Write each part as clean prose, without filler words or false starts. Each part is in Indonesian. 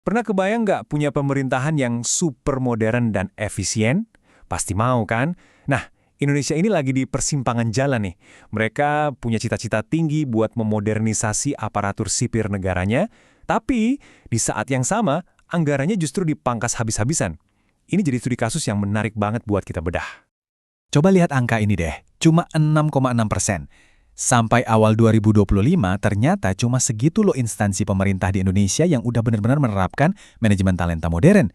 Pernah kebayang nggak punya pemerintahan yang super modern dan efisien? Pasti mau kan? Nah, Indonesia ini lagi di persimpangan jalan nih. Mereka punya cita-cita tinggi buat memodernisasi aparatur sipil negaranya, tapi di saat yang sama, anggarannya justru dipangkas habis-habisan. Ini jadi studi kasus yang menarik banget buat kita bedah. Coba lihat angka ini deh, cuma 6,6%. Sampai awal 2025, ternyata cuma segitu loh instansi pemerintah di Indonesia yang udah benar-benar menerapkan manajemen talenta modern.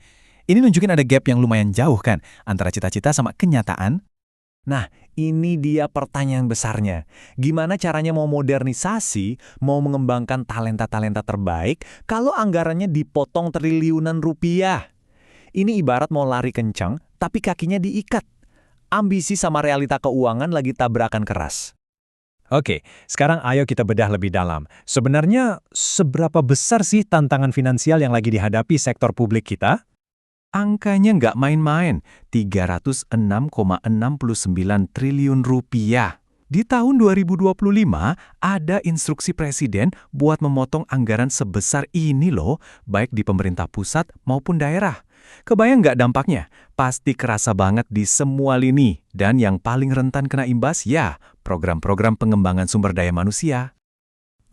Ini nunjukin ada gap yang lumayan jauh kan, antara cita-cita sama kenyataan. Nah, ini dia pertanyaan besarnya. Gimana caranya mau modernisasi, mau mengembangkan talenta-talenta terbaik, kalau anggarannya dipotong triliunan rupiah? Ini ibarat mau lari kencang, tapi kakinya diikat. Ambisi sama realita keuangan lagi tabrakan keras. Oke, sekarang ayo kita bedah lebih dalam. Sebenarnya, seberapa besar sih tantangan finansial yang lagi dihadapi sektor publik kita? Angkanya nggak main-main, 306,69 triliun rupiah. Di tahun 2025, ada instruksi presiden buat memotong anggaran sebesar ini loh, baik di pemerintah pusat maupun daerah. Kebayang nggak dampaknya? Pasti kerasa banget di semua lini. Dan yang paling rentan kena imbas, ya, program-program pengembangan sumber daya manusia.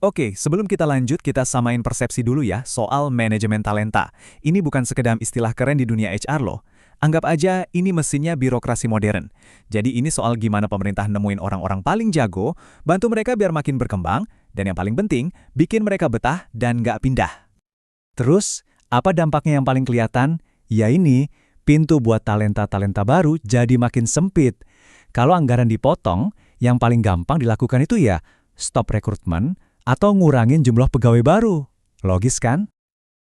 Oke, sebelum kita lanjut, kita samain persepsi dulu ya soal manajemen talenta. Ini bukan sekedar istilah keren di dunia HR loh. Anggap aja ini mesinnya birokrasi modern. Jadi ini soal gimana pemerintah nemuin orang-orang paling jago, bantu mereka biar makin berkembang, dan yang paling penting, bikin mereka betah dan nggak pindah. Terus, apa dampaknya yang paling kelihatan? Ya ini, pintu buat talenta-talenta baru jadi makin sempit. Kalau anggaran dipotong, yang paling gampang dilakukan itu ya stop rekrutmen atau ngurangin jumlah pegawai baru. Logis kan?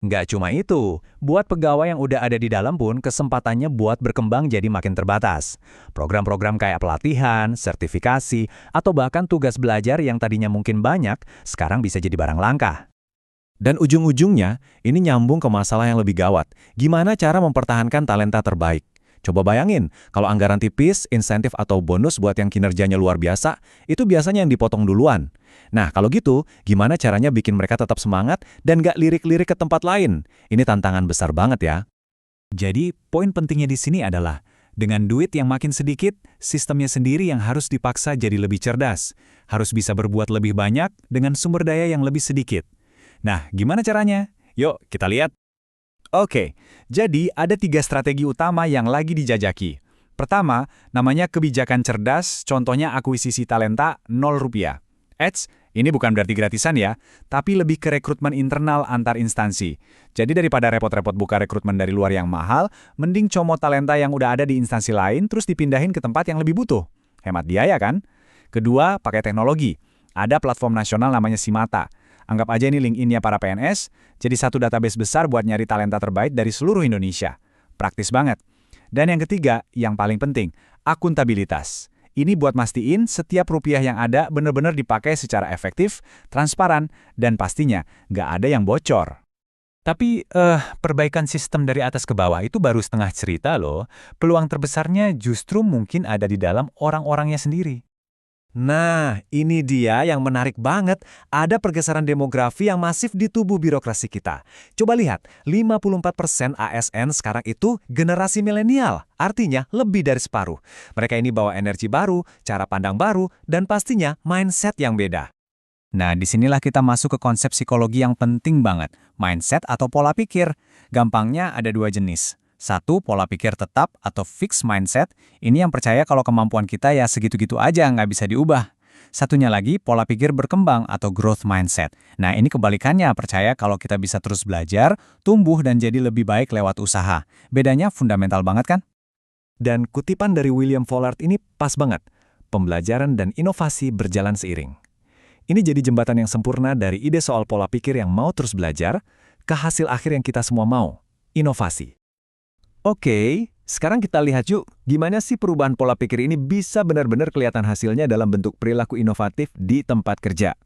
Nggak cuma itu, buat pegawai yang udah ada di dalam pun kesempatannya buat berkembang jadi makin terbatas. Program-program kayak pelatihan, sertifikasi, atau bahkan tugas belajar yang tadinya mungkin banyak, sekarang bisa jadi barang langka. Dan ujung-ujungnya, ini nyambung ke masalah yang lebih gawat. Gimana cara mempertahankan talenta terbaik? Coba bayangin, kalau anggaran tipis, insentif atau bonus buat yang kinerjanya luar biasa, itu biasanya yang dipotong duluan. Nah, kalau gitu, gimana caranya bikin mereka tetap semangat dan gak lirik-lirik ke tempat lain? Ini tantangan besar banget ya. Jadi, poin pentingnya di sini adalah, dengan duit yang makin sedikit, sistemnya sendiri yang harus dipaksa jadi lebih cerdas. Harus bisa berbuat lebih banyak dengan sumber daya yang lebih sedikit. Nah, gimana caranya? Yuk, kita lihat. Oke, jadi ada 3 strategi utama yang lagi dijajaki. Pertama, namanya kebijakan cerdas, contohnya akuisisi talenta 0 rupiah. Ini bukan berarti gratisan ya, tapi lebih ke rekrutmen internal antar instansi. Jadi daripada repot-repot buka rekrutmen dari luar yang mahal, mending comot talenta yang udah ada di instansi lain terus dipindahin ke tempat yang lebih butuh. Hemat biaya kan? Kedua, pakai teknologi. Ada platform nasional namanya Simata. Anggap aja ini LinkedIn-nya para PNS, jadi satu database besar buat nyari talenta terbaik dari seluruh Indonesia. Praktis banget. Dan yang ketiga, yang paling penting, akuntabilitas. Ini buat mastiin setiap rupiah yang ada benar-benar dipakai secara efektif, transparan, dan pastinya nggak ada yang bocor. Tapi, perbaikan sistem dari atas ke bawah itu baru setengah cerita loh. Peluang terbesarnya justru mungkin ada di dalam orang-orangnya sendiri. Nah, ini dia yang menarik banget. Ada pergeseran demografi yang masif di tubuh birokrasi kita. Coba lihat, 54% ASN sekarang itu generasi milenial. Artinya lebih dari separuh. Mereka ini bawa energi baru, cara pandang baru, dan pastinya mindset yang beda. Nah, disinilah kita masuk ke konsep psikologi yang penting banget, mindset atau pola pikir. Gampangnya ada 2 jenis. Satu, pola pikir tetap atau fixed mindset. Ini yang percaya kalau kemampuan kita ya segitu-gitu aja, nggak bisa diubah. Satunya lagi, pola pikir berkembang atau growth mindset. Nah, ini kebalikannya, percaya kalau kita bisa terus belajar, tumbuh, dan jadi lebih baik lewat usaha. Bedanya fundamental banget kan? Dan kutipan dari William Pollard ini pas banget. Pembelajaran dan inovasi berjalan seiring. Ini jadi jembatan yang sempurna dari ide soal pola pikir yang mau terus belajar, ke hasil akhir yang kita semua mau, inovasi. Oke, sekarang kita lihat yuk, gimana sih perubahan pola pikir ini bisa benar-benar kelihatan hasilnya dalam bentuk perilaku inovatif di tempat kerja.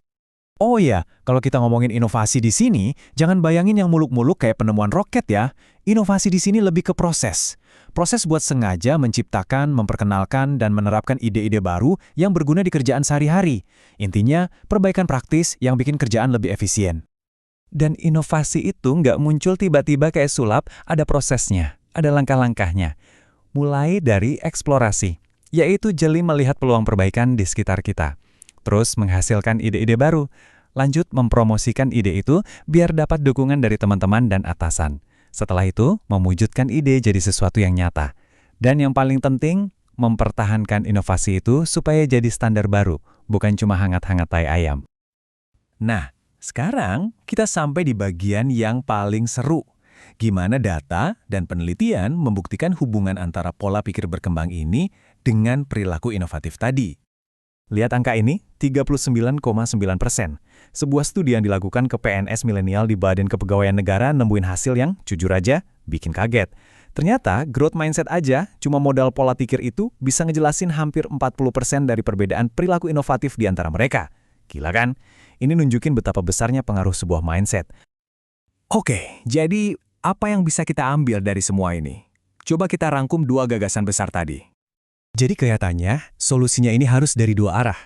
Oh iya, kalau kita ngomongin inovasi di sini, jangan bayangin yang muluk-muluk kayak penemuan roket ya. Inovasi di sini lebih ke proses. Proses buat sengaja menciptakan, memperkenalkan, dan menerapkan ide-ide baru yang berguna di kerjaan sehari-hari. Intinya, perbaikan praktis yang bikin kerjaan lebih efisien. Dan inovasi itu nggak muncul tiba-tiba kayak sulap, ada prosesnya, ada langkah-langkahnya. Mulai dari eksplorasi, yaitu jeli melihat peluang perbaikan di sekitar kita. Terus menghasilkan ide-ide baru. Lanjut mempromosikan ide itu biar dapat dukungan dari teman-teman dan atasan. Setelah itu, mewujudkan ide jadi sesuatu yang nyata. Dan yang paling penting, mempertahankan inovasi itu supaya jadi standar baru, bukan cuma hangat-hangat tai ayam. Nah, sekarang kita sampai di bagian yang paling seru. Gimana data dan penelitian membuktikan hubungan antara pola pikir berkembang ini dengan perilaku inovatif tadi. Lihat angka ini, 39,9%. Sebuah studi yang dilakukan ke PNS milenial di Badan Kepegawaian Negara nemuin hasil yang, jujur aja, bikin kaget. Ternyata, growth mindset aja, cuma modal pola pikir itu bisa ngejelasin hampir 40% dari perbedaan perilaku inovatif di antara mereka. Gila kan? Ini nunjukin betapa besarnya pengaruh sebuah mindset. Oke, jadi apa yang bisa kita ambil dari semua ini? Coba kita rangkum 2 gagasan besar tadi. Jadi kelihatannya, solusinya ini harus dari 2 arah.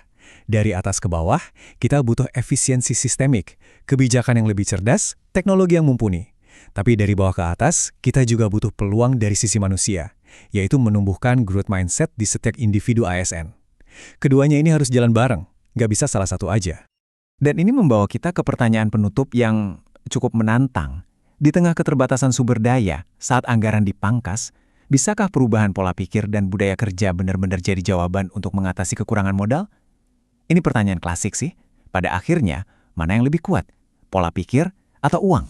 Dari atas ke bawah, kita butuh efisiensi sistemik, kebijakan yang lebih cerdas, teknologi yang mumpuni. Tapi dari bawah ke atas, kita juga butuh peluang dari sisi manusia, yaitu menumbuhkan growth mindset di setiap individu ASN. Keduanya ini harus jalan bareng, nggak bisa salah satu aja. Dan ini membawa kita ke pertanyaan penutup yang cukup menantang. Di tengah keterbatasan sumber daya, saat anggaran dipangkas, bisakah perubahan pola pikir dan budaya kerja benar-benar jadi jawaban untuk mengatasi kekurangan modal? Ini pertanyaan klasik sih. Pada akhirnya, mana yang lebih kuat? Pola pikir atau uang?